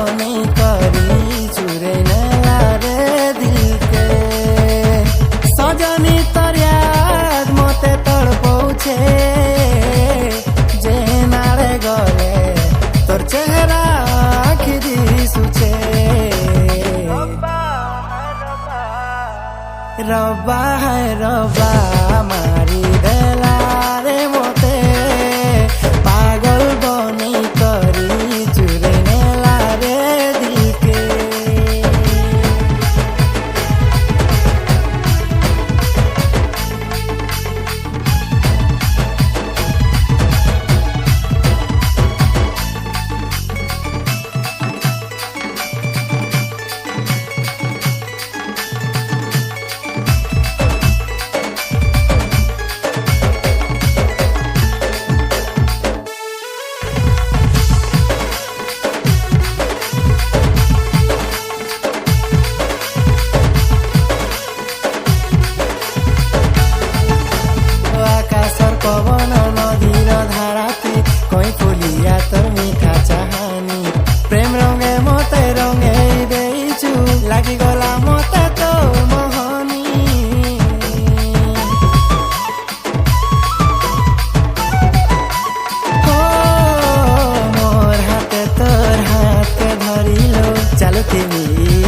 बनी करी चुरे नेलारे दिल के सजनी तर याद मते तड़पौछे जे नाले गले तोर चेहरा आखि दिसुछे रब्बा है रब्बा मारी देला रे मोते पागल बनी करी चुरे नेला रे दिल के पवन नदीर धाराती कई फुलिया तोर मीठा चाहानी प्रेम रंगे मते रंगे देइछु लागी गला मते तोर मोहनी हो मोर हाथे तोर हाथ धरिलो चलो तिमी